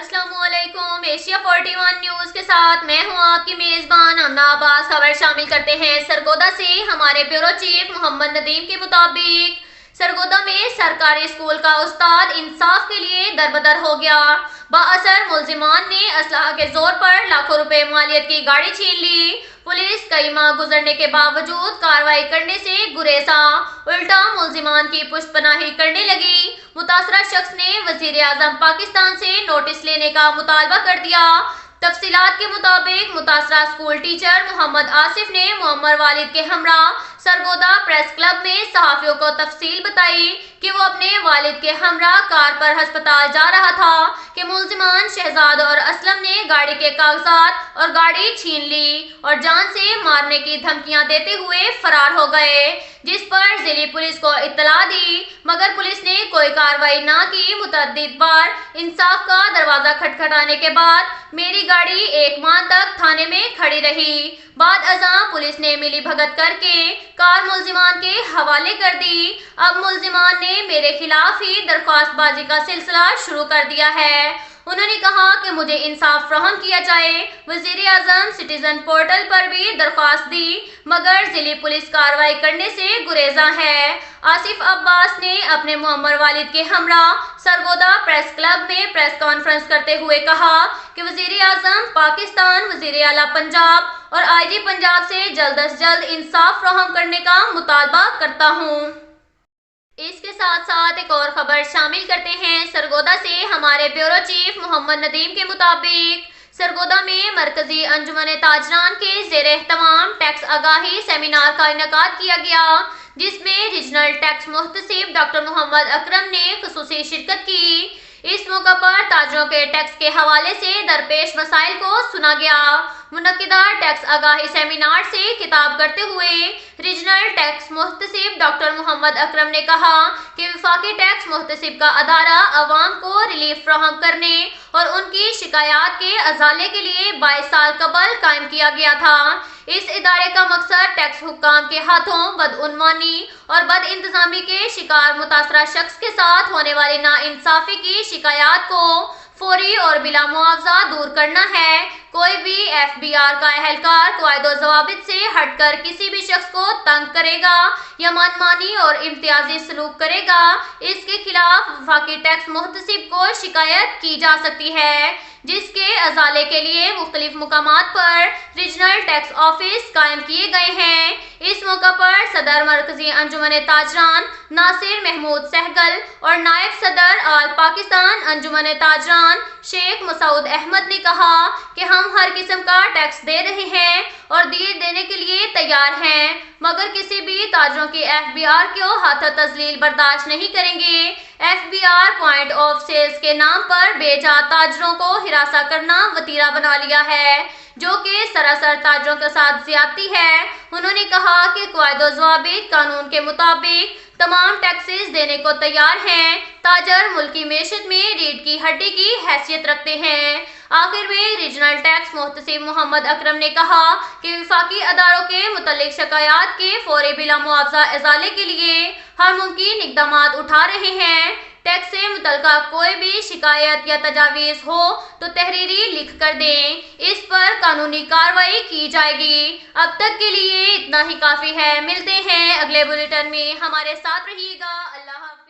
अस्सलाम वालेकुम। Asia 41 news के साथ मैं हूं आपकी मेजबान अमना अब्बास। खबर शामिल करते हैं सरगोदा से। हमारे ब्यूरो चीफ मोहम्मद नदीम के मुताबिक सरगोदा में सरकारी स्कूल का उस्ताद इंसाफ के लिए दरबदर हो गया। बाअसर मुलजिमान ने असलहा के जोर पर लाखों रुपए मालियत की गाड़ी छीन ली। पुलिस कई माह गुजरने के बावजूद कार्रवाई करने से गुरेजा, उल्टा मुलजिमान की पुष्पनाही करने लगी। मुतासरा शख्स ने वजीर आजम पाकिस्तान से नोटिस लेने का मुतालबा कर दिया। तफसीलात के मुताबिक मुतासरा स्कूल टीचर मोहम्मद आसिफ ने मुअम्मर वालिद के हमरा सरगोदा प्रेस क्लब में सहाफियों को तफसील बताई कि वो अपने वालिद के हमरा कार पर अस्पताल जा रहा था कि मुलजिमान शहजाद और असलम ने गाड़ी के कागजात और गाड़ी छीन ली और जान से मारने की धमकियां देते हुए फरार हो गए, जिस पर जिले पुलिस को इत्तला दी, मगर पुलिस ने कोई कार्रवाई ना की। मुतअद्दिद बार इंसाफ का दरवाजा खटखटाने के बाद मेरी गाड़ी एक माह तक थाने में खड़ी रही। बाद अज़ां पुलिस ने मिली भगत करके कार मुलजिमान के हवाले कर दी। अब मुलजिमान ने मेरे खिलाफ ही दरख्वास्तबाजी का सिलसिला शुरू कर दिया है। उन्होंने कहा कि मुझे इंसाफ फराहम किया जाए। वजीर आजम सिटीजन पोर्टल पर भी दरख्वास्त दी, मगर जिले पुलिस कार्रवाई करने से गुरेजा है। आसिफ अब्बास ने अपने मुअम्मर वालिद के हमरा सरगोदा प्रेस क्लब में प्रेस कॉन्फ्रेंस करते हुए कहा कि वजीर आजम पाकिस्तान, वजीर आला पंजाब और IG पंजाब से जल्द अज जल्द इंसाफ फराहम करने का मुतालबा करता हूँ। इसके साथ साथ एक और खबर शामिल करते हैं सरगोदा से। हमारे ब्यूरो चीफ मोहम्मद नदीम के मुताबिक सरगोदा में मरकजी अंजुमन ताजरान के ज़ेर एहतमाम टैक्स आगाही सेमिनार का इनेकाद किया गया, जिसमें regional tax मुहतसिब doctor Mohammad Akram ने खुसूसी शिरकत की। इस मौका पर ताजरों के टैक्स के हवाले से दरपेश मसाइल को सुना गया। मुनक्किदा टैक्स आगाही सेमिनार से खिताब करते हुए regional tax मुहतसिब doctor Mohammad Akram ने कहा कि वफाकी टैक्स मुहतसिब का अदारा अवाम को रिलीफ फराहम करने और उनकी शिकायत के अजाले के लिए 22 साल कबल कायम किया गया था। इस इदारे का मकसद टैक्स हुक्काम के हाथों बदउनवानी और बद इंतजामी के शिकार मुतासरा शख्स के साथ होने वाली नाइंसाफी की शिकायत को फौरी और बिला मुआवजा दूर करना है। कोई भी FBR का एहलकार कायदो ज़वाबित से हटकर किसी भी शख्स को तंग करेगा या मनमानी और इम्तियाजी सलूक करेगा, इसके खिलाफ वफाकी टैक्स मुहतसिब को शिकायत की जा सकती है, जिसके अजाले के लिए मुख्तलिफ मुकामात पर रीजनल टैक्स ऑफिस कायम किए गए हैं। इस मौका पर सदर मरकजी अंजुमन ताजरान नासिर महमूद सहगल और नायब सदर आल पाकिस्तान अंजुमन ताजरान शेख मसूद अहमद ने कहा कि हम हर किस्म का टैक्स दे रहे हैं और देने के लिए तैयार हैं, मगर किसी भी ताजरों की FBR को हाथ तजलील बर्दाश्त नहीं करेंगे। FBR पॉइंट ऑफ सेल्स के नाम पर बेजा ताजरों को हिरासा करना वतीरा बना लिया है, जो कि सरासर ताजरों के साथ ज्यादती है। उन्होंने कहा कि कायदो ज़वाबित कानून के मुताबिक तमाम टैक्सेस देने को तैयार हैं। ताजर मुल्की मेशत में रीढ़ की हड्डी की हैसियत रखते हैं। आखिर में रीजनल टैक्स मुहतसिब मोहम्मद अकरम ने कहा कि वफाकी अदारों के मुतल्लिक शिकायत के फौरी बिला मुआवजा इजाले के लिए हर मुमकिन इक़दामात उठा रहे हैं। टैक्स से मुतल्लिका कोई भी शिकायत या तजावीज़ हो तो तहरीरी लिख कर दें, इस पर कानूनी कार्रवाई की जाएगी। अब तक के लिए इतना ही काफ़ी है। मिलते हैं अगले बुलेटिन में, हमारे साथ रहिएगा। अल्लाह हाफ़िज़।